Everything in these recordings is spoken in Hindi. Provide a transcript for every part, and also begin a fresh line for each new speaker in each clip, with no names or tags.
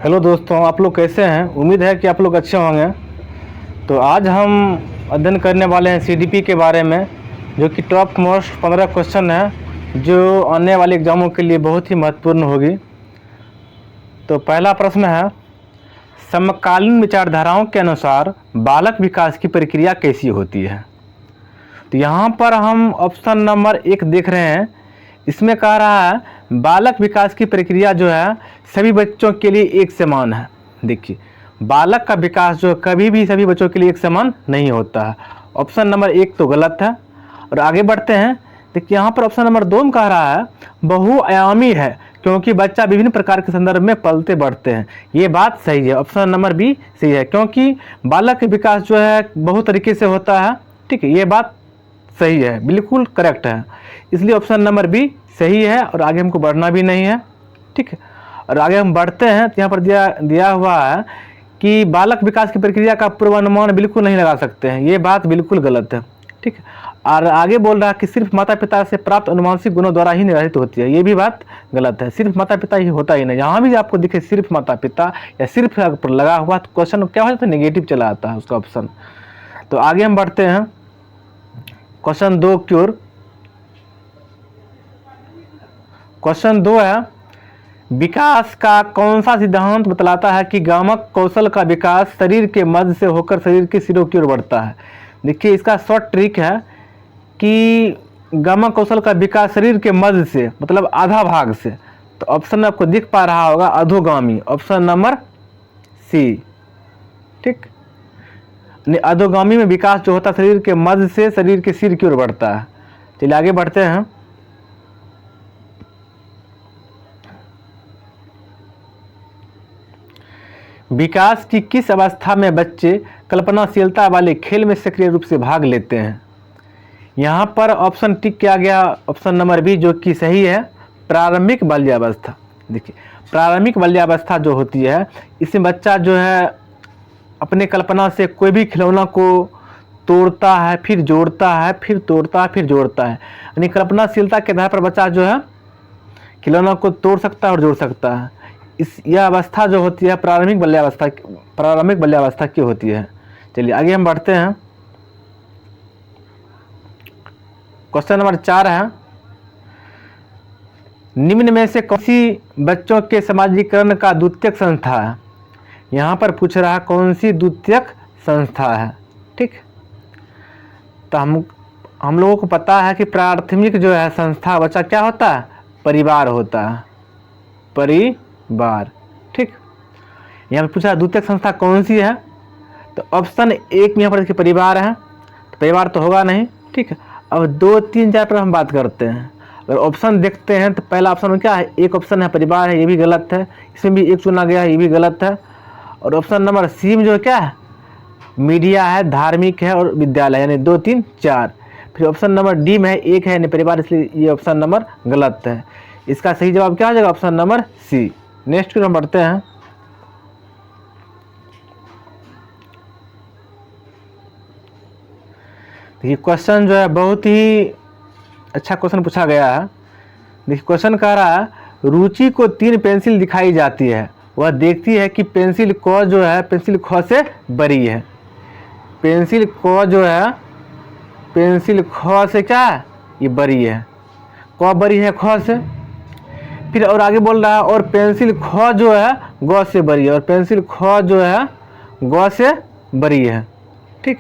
हेलो दोस्तों, आप लोग कैसे हैं। उम्मीद है कि आप लोग अच्छे होंगे। तो आज हम अध्ययन करने वाले हैं सीडीपी के बारे में, जो कि टॉप मोस्ट 15 क्वेश्चन है जो आने वाले एग्ज़ामों के लिए बहुत ही महत्वपूर्ण होगी। तो पहला प्रश्न है, समकालीन विचारधाराओं के अनुसार बालक विकास की प्रक्रिया कैसी होती है। तो यहाँ पर हम ऑप्शन नंबर 1 देख रहे हैं। इसमें कह रहा है बालक विकास की प्रक्रिया जो है सभी बच्चों के लिए एक समान है। देखिए, बालक का विकास जो कभी भी सभी बच्चों के लिए एक समान नहीं होता है। ऑप्शन नंबर 1 तो गलत है। और आगे बढ़ते हैं। देखिए, यहाँ पर ऑप्शन नंबर 2 में कह रहा है बहुआयामी है क्योंकि बच्चा विभिन्न प्रकार के संदर्भ में पलते बढ़ते हैं। ये बात सही है, ऑप्शन नंबर बी सही है, क्योंकि बालक का विकास जो है बहुत तरीके से होता है। ठीक है, ये बात सही है, बिल्कुल करेक्ट है, इसलिए ऑप्शन नंबर बी सही है। और आगे हमको बढ़ना भी नहीं है। ठीक है, और आगे हम बढ़ते हैं तो यहाँ पर दिया हुआ है कि बालक विकास की प्रक्रिया का पूर्वानुमान बिल्कुल नहीं लगा सकते हैं। ये बात बिल्कुल गलत है। ठीक है, और आगे बोल रहा है कि सिर्फ माता पिता से प्राप्त अनुवांशिक गुणों द्वारा ही निर्धारित होती है। ये भी बात गलत है, सिर्फ माता पिता ही होता ही नहीं। यहाँ भी आपको दिखे सिर्फ माता पिता या सिर्फ पर लगा हुआ तो क्वेश्चन क्या हो जाता है, नेगेटिव चला आता है उसका ऑप्शन। तो आगे हम बढ़ते हैं क्वेश्चन 2 की ओर। क्वेश्चन 2 है, विकास का कौन सा सिद्धांत बतलाता है कि गामक कौशल का विकास शरीर के मध्य से होकर शरीर के सिरों की ओर बढ़ता है। देखिए, इसका शॉर्ट ट्रिक है कि गामक कौशल का विकास शरीर के मध्य से मतलब आधा भाग से। तो ऑप्शन में आपको दिख पा रहा होगा अधोगामी, ऑप्शन नंबर सी। ठीक, अधोगामी में विकास जो होता है शरीर के मध्य से शरीर के सिर की ओर बढ़ता है। चलिए आगे बढ़ते हैं। विकास की किस अवस्था में बच्चे कल्पनाशीलता वाले खेल में सक्रिय रूप से भाग लेते हैं। यहाँ पर ऑप्शन टिक किया गया ऑप्शन नंबर बी, जो कि सही है, प्रारंभिक बाल्यावस्था। देखिए, प्रारंभिक बाल्यावस्था जो होती है इसमें बच्चा जो है अपने कल्पना से कोई भी खिलौना को तोड़ता है, फिर जोड़ता है, फिर तोड़ता है, फिर जोड़ता है। यानी कल्पनाशीलता के आधार पर बच्चा जो है खिलौना को तोड़ सकता है और जोड़ सकता है। यह अवस्था जो होती है प्रारंभिक बाल्यावस्था की होती है। चलिए आगे हम बढ़ते हैं। क्वेश्चन नंबर 4 है, निम्न में से कौन सी बच्चों के समाजीकरण का द्वितीयक संस्था है। यहाँ पर पूछ रहा है कौन सी द्वितीयक संस्था है। ठीक, तो हम लोगों को पता है कि प्राथमिक जो है संस्था बच्चा क्या होता है, परिवार होता है, परिवार। ठीक, यहाँ पर पूछा द्वितीयक संस्था कौन सी है, तो ऑप्शन 1 में यहाँ पर देखिए परिवार है, तो परिवार तो होगा नहीं। ठीक है, अब 2, 3, 4 पर हम बात करते हैं। अगर ऑप्शन देखते हैं तो पहला ऑप्शन में क्या है, एक ऑप्शन है परिवार है, ये भी गलत है। इसमें भी एक चुना गया है, ये भी गलत है। और ऑप्शन नंबर सी में जो है क्या है, मीडिया है, धार्मिक है और विद्यालय, यानी 2, 3, 4। फिर ऑप्शन नंबर डी में है एक है यानी परिवार, इसलिए ये ऑप्शन नंबर गलत है। इसका सही जवाब क्या हो जाएगा, ऑप्शन नंबर सी। नेक्स्ट की हम बढ़ते हैं। देखिए, क्वेश्चन जो है बहुत ही अच्छा क्वेश्चन पूछा गया है। देखिए, क्वेश्चन कह रहा है रुचि को 3 पेंसिल दिखाई जाती है, वह देखती है कि पेंसिल क जो है पेंसिल ख से बड़ी है। पेंसिल क जो है पेंसिल ख से क्या है, ये बड़ी है, क बड़ी है ख से। फिर और आगे बोल रहा है और पेंसिल ख जो है ग से बड़ी है, और पेंसिल ख जो है ग से बड़ी है। ठीक,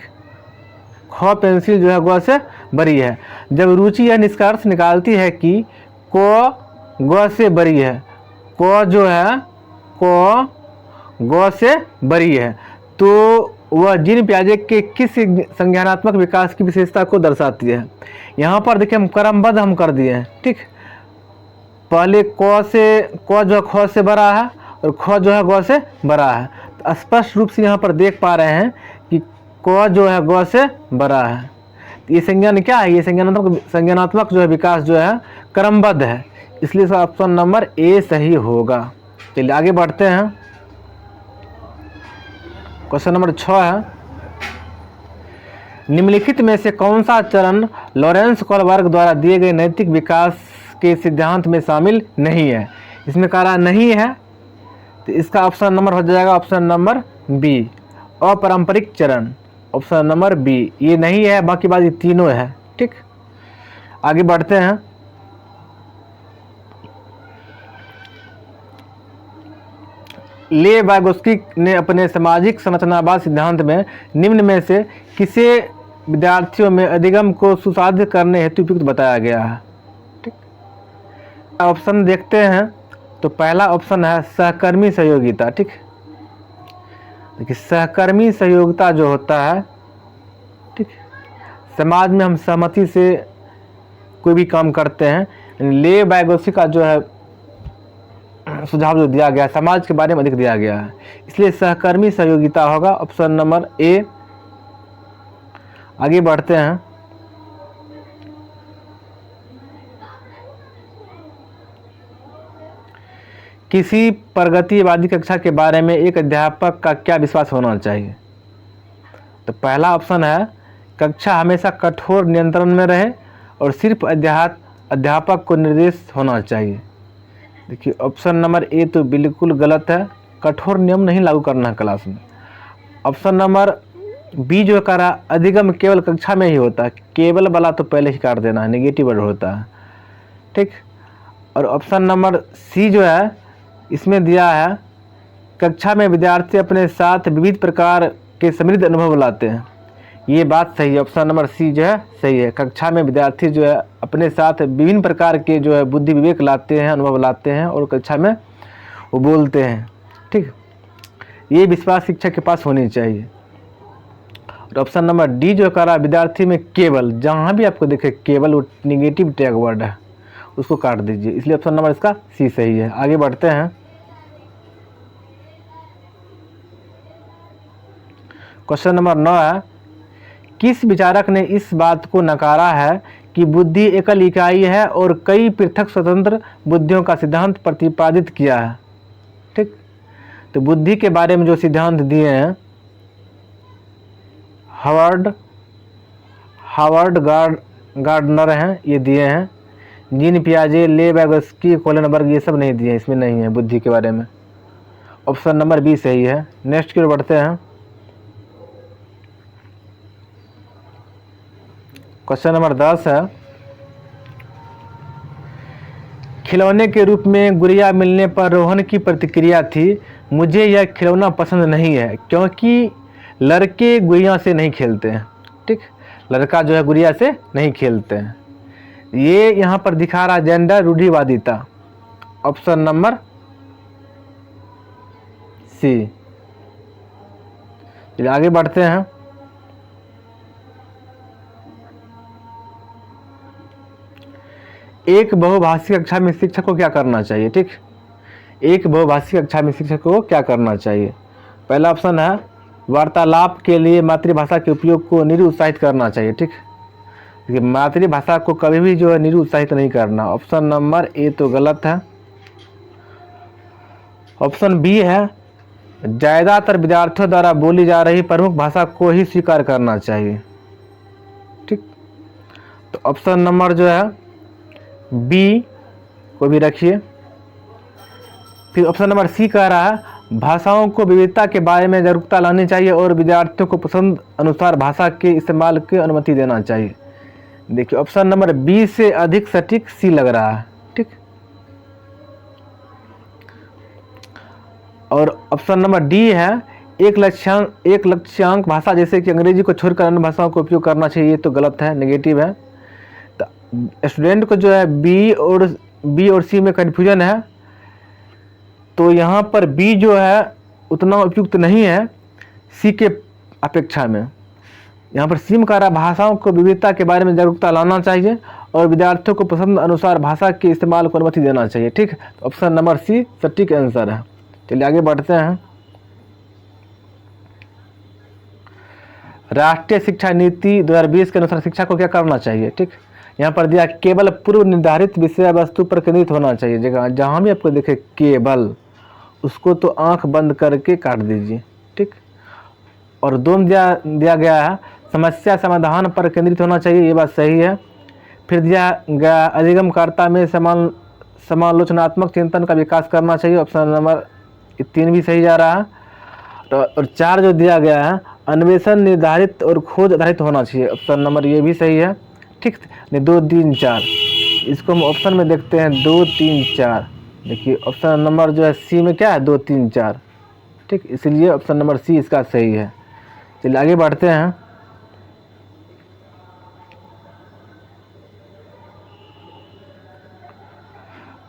ख पेंसिल जो है ग से बड़ी है। जब रुचि यह निष्कर्ष निकालती है कि क ग से बड़ी है, क जो है क ग से बड़ी है, तो वह जीन पियाजे के किस संज्ञानात्मक विकास की विशेषता को दर्शाती है। यहाँ पर देखिए हम क्रमबद्ध हम कर दिए हैं। ठीक, पहले क जो है ख से बड़ा है और ख जो है ग से बड़ा है। तो स्पष्ट रूप से यहाँ पर देख पा रहे हैं कि क जो है ग से बड़ा है। ये संज्ञान क्या है, ये संज्ञानात्मक जो है विकास जो है क्रमबद्ध है, इसलिए इसका ऑप्शन नंबर ए सही होगा। चलिए आगे बढ़ते हैं। क्वेश्चन नंबर 6 है, निम्नलिखित में से कौन सा चरण लॉरेंस कोलबर्ग द्वारा दिए गए नैतिक विकास के सिद्धांत में शामिल नहीं है। इसमें कह रहा नहीं है, तो इसका ऑप्शन नंबर हो जाएगा ऑप्शन नंबर बी, अपारंपरिक चरण, ऑप्शन नंबर बी। ये नहीं है, बाकी बात ये तीनों है। ठीक, आगे बढ़ते हैं। ले वाइगोत्स्की ने अपने सामाजिक संरचनावाद सिद्धांत में निम्न में से किसे विद्यार्थियों में अधिगम को सुसाध्य करने हेतु उपयुक्त बताया गया है? ठीक, ऑप्शन देखते हैं। तो पहला ऑप्शन है सहकर्मी सहयोगिता। ठीक, देखिए सहकर्मी सहयोगिता जो होता है, ठीक, समाज में हम सहमति से कोई भी काम करते हैं। ले वाइगोत्स्की का जो है सुझाव जो दिया गया है समाज के बारे में अधिक दिया गया है, इसलिए सहकर्मी सहयोगिता होगा ऑप्शन नंबर ए। आगे बढ़ते हैं। किसी प्रगतिवादी कक्षा के बारे में एक अध्यापक का क्या विश्वास होना चाहिए? तो पहला ऑप्शन है कक्षा हमेशा कठोर नियंत्रण में रहे और सिर्फ अध्यापक को निर्देश होना चाहिए। देखिए ऑप्शन नंबर ए तो बिल्कुल गलत है, कठोर नियम नहीं लागू करना है क्लास में। ऑप्शन नंबर बी जो कह रहा अधिगम केवल कक्षा में ही होता है, केवल वाला तो पहले ही काट देना है, नेगेटिव वर्ड होता है। ठीक, और ऑप्शन नंबर सी जो है इसमें दिया है कक्षा में विद्यार्थी अपने साथ विविध प्रकार के समृद्ध अनुभव लाते हैं। ये बात सही है, ऑप्शन नंबर सी जो है सही है। कक्षा में विद्यार्थी जो है अपने साथ विभिन्न प्रकार के जो है बुद्धि विवेक लाते हैं, अनुभव लाते हैं और कक्षा में वो बोलते हैं। ठीक, ये विश्वास शिक्षक के पास होनी चाहिए। और ऑप्शन नंबर डी जो कह रहा है विद्यार्थी में केवल, जहाँ भी आपको देखे केवल वो निगेटिव टैग वर्ड है, उसको काट दीजिए, इसलिए ऑप्शन नंबर इसका सी सही है। आगे बढ़ते हैं। क्वेश्चन नंबर 9 है किस विचारक ने इस बात को नकारा है कि बुद्धि एकल इकाई है और कई पृथक स्वतंत्र बुद्धियों का सिद्धांत प्रतिपादित किया है? ठीक, तो बुद्धि के बारे में जो सिद्धांत दिए हैं हावर्ड गार्डनर हैं, ये दिए हैं। जीन पियाजे, ले वाइगोत्स्की, कोलेनबर्ग ये सब नहीं दिए, इसमें नहीं है बुद्धि के बारे में। ऑप्शन नंबर बी सही है। नेक्स्ट की ओर बढ़ते हैं। क्वेश्चन नंबर 10 है खिलौने के रूप में गुड़िया मिलने पर रोहन की प्रतिक्रिया थी, मुझे यह खिलौना पसंद नहीं है क्योंकि लड़के गुड़िया से नहीं खेलते हैं। ठीक, लड़का जो है गुड़िया से नहीं खेलते हैं। ये यहाँ पर दिखा रहा जेंडर रूढ़िवादिता, ऑप्शन नंबर सी। चलिए आगे बढ़ते हैं। एक बहुभाषी कक्षा में शिक्षक को क्या करना चाहिए? ठीक, एक बहुभाषी कक्षा में शिक्षक को क्या करना चाहिए? पहला ऑप्शन है वार्तालाप के लिए मातृभाषा के उपयोग को निरुत्साहित करना चाहिए। ठीक, मातृभाषा को कभी भी जो है निरुत्साहित नहीं करना, ऑप्शन नंबर ए तो गलत है। ऑप्शन बी है ज़्यादातर विद्यार्थियों द्वारा बोली जा रही प्रमुख भाषा को ही स्वीकार करना चाहिए। ठीक, तो ऑप्शन नंबर जो है बी को भी रखिए। फिर ऑप्शन नंबर सी कह रहा है भाषाओं को विविधता के बारे में जागरूकता लानी चाहिए और विद्यार्थियों को पसंद अनुसार भाषा के इस्तेमाल की अनुमति देना चाहिए। देखिए ऑप्शन नंबर बी से अधिक सटीक सी लग रहा है। ठीक, और ऑप्शन नंबर डी है एक लक्ष्यांक भाषा जैसे कि अंग्रेजी को छोड़कर अन्य भाषाओं का उपयोग करना चाहिए, ये तो गलत है, नेगेटिव है। तो स्टूडेंट को जो है बी और सी में कन्फ्यूजन है, तो यहाँ पर बी जो है उतना उपयुक्त नहीं है सी के अपेक्षा में। यहाँ पर सी में कह रहा भाषाओं को विविधता के बारे में जागरूकता लाना चाहिए और विद्यार्थियों को पसंद अनुसार भाषा के इस्तेमाल को अनुमति देना चाहिए। ठीक, तो ऑप्शन नंबर सी सटीक आंसर है। चलिए आगे बढ़ते हैं। राष्ट्रीय शिक्षा नीति 2020 के अनुसार शिक्षा को क्या करना चाहिए? ठीक, यहाँ पर दिया केवल पूर्व निर्धारित विषय वस्तु पर केंद्रित होना चाहिए। जगह जहाँ भी आपको देखे केवल, उसको तो आंख बंद करके काट दीजिए। ठीक, और दो में दिया गया है समस्या समाधान पर केंद्रित होना चाहिए, ये बात सही है। फिर दिया गया अधिगमकारिता में समालोचनात्मक चिंतन का विकास करना चाहिए, ऑप्शन नंबर ये 3 भी सही जा रहा है। तो और 4 जो दिया गया है, अन्वेषण निर्धारित और खोज आधारित होना चाहिए, ऑप्शन नंबर ये भी सही है। ठीक, 2 3 4, इसको हम ऑप्शन में देखते हैं 2 3 4। देखिए ऑप्शन नंबर जो है सी में क्या है, 2 3 4। ठीक, इसलिए ऑप्शन नंबर सी इसका सही है। चलिए आगे बढ़ते हैं।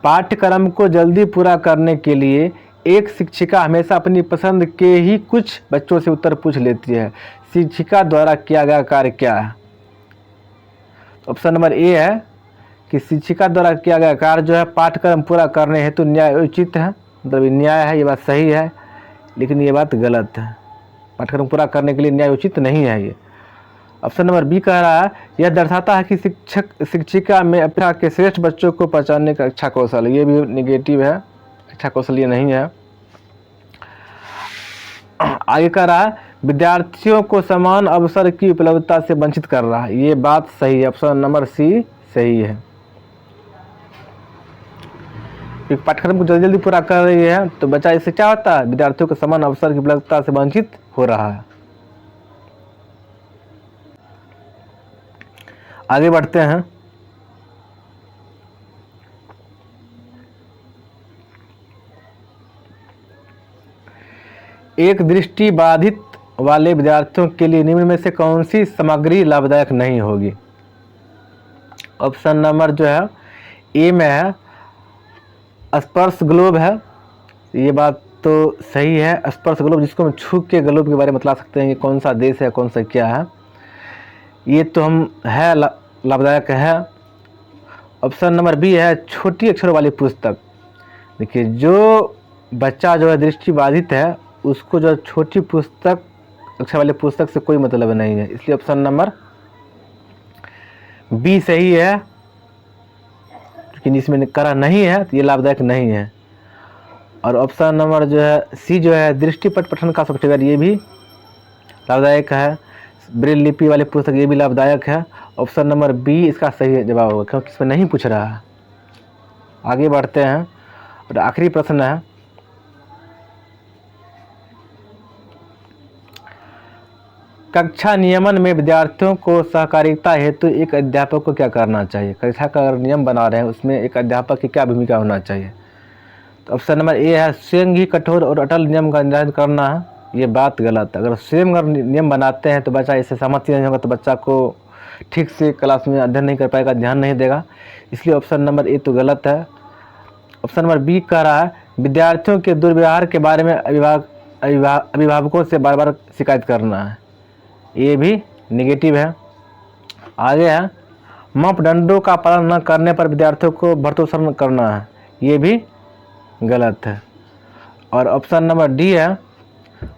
पाठ्यक्रम को जल्दी पूरा करने के लिए एक शिक्षिका हमेशा अपनी पसंद के ही कुछ बच्चों से उत्तर पूछ लेती है। शिक्षिका द्वारा किया गया कार्य क्या है? ऑप्शन नंबर ए है कि शिक्षिका द्वारा किया गया कार्य जो है पाठ्यक्रम पूरा करने हेतु न्यायोचित है, मतलब न्याय है, ये बात सही है, लेकिन ये बात गलत है। पाठ्यक्रम पूरा करने के लिए न्यायोचित नहीं है ये। ऑप्शन नंबर बी कह रहा है यह दर्शाता है कि शिक्षिका में अपेक्षा के श्रेष्ठ बच्चों को पहचानने का अच्छा कौशल है, ये भी निगेटिव है, अच्छा कौशल ये नहीं है। आगे कह रहा है विद्यार्थियों को समान अवसर की उपलब्धता से वंचित कर रहा है, ये बात सही है, ऑप्शन नंबर सी सही है। पाठ्यक्रम को जल्दी जल्दी पूरा कर रही है तो बच्चा इससे क्या होता है, विद्यार्थियों को समान अवसर की उपलब्धता से वंचित हो रहा है। आगे बढ़ते हैं। एक दृष्टि बाधित वाले विद्यार्थियों के लिए निम्न में से कौन सी सामग्री लाभदायक नहीं होगी? ऑप्शन नंबर जो है ए में है स्पर्श ग्लोब है, ये बात तो सही है। स्पर्श ग्लोब जिसको हम छू के ग्लोब के बारे में बता सकते हैं ये कौन सा देश है, कौन सा क्या है, ये तो हम है लाभदायक है। ऑप्शन नंबर बी है छोटी अक्षरों वाली पुस्तक। देखिए जो बच्चा जो है दृष्टिबाधित है उसको जो छोटी पुस्तक अक्षर वाली पुस्तक से कोई मतलब नहीं है, इसलिए ऑप्शन नंबर बी सही है। लेकिन इसमें करा नहीं है तो ये लाभदायक नहीं है। और ऑप्शन नंबर जो है सी जो है दृष्टिपट पठन का सॉफ्टवेयर, ये भी लाभदायक है। ब्रेल लिपि वाली पुस्तक ये भी लाभदायक है। ऑप्शन नंबर बी इसका सही जवाब होगा क्योंकि इसमें नहीं पूछ रहा है। आगे बढ़ते हैं और आखिरी प्रश्न है कक्षा नियमन में विद्यार्थियों को सहकारिता हेतु एक अध्यापक को क्या करना चाहिए? कक्षा का अगर नियम बना रहे हैं उसमें एक अध्यापक की क्या भूमिका होना चाहिए? तो ऑप्शन नंबर ए है स्वयं ही कठोर और अटल नियम का निर्धारण करना है, ये बात गलत है। अगर स्वयं अगर नियम बनाते हैं तो बच्चा इससे सहमत नहीं होगा, तो बच्चा को ठीक से क्लास में अध्ययन नहीं कर पाएगा, ध्यान नहीं देगा, इसलिए ऑप्शन नंबर ए तो गलत है। ऑप्शन नंबर बी कह रहा है विद्यार्थियों के दुर्व्यवहार के बारे में अभिभावकों से बार बार शिकायत करना है, ये भी नेगेटिव है। आगे है मापदंडों का पालन न करने पर विद्यार्थियों को भर्त्सना करना है, ये भी गलत है। और ऑप्शन नंबर डी है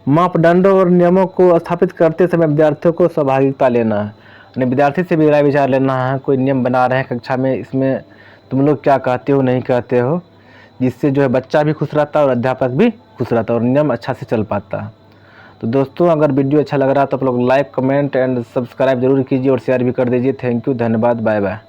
मापदंडों और नियमों को स्थापित करते समय विद्यार्थियों को सहभागिता लेना है, यानी विद्यार्थी से भी राय विचार लेना है। कोई नियम बना रहे हैं कक्षा में, इसमें तुम लोग क्या कहते हो नहीं कहते हो, जिससे जो है बच्चा भी खुश रहता है और अध्यापक भी खुश रहता है और नियम अच्छा से चल पाता है। तो दोस्तों अगर वीडियो अच्छा लग रहा है तो आप लोग लाइक कमेंट एंड सब्सक्राइब जरूर कीजिए और शेयर भी कर दीजिए। थैंक यू, धन्यवाद, बाय बाय।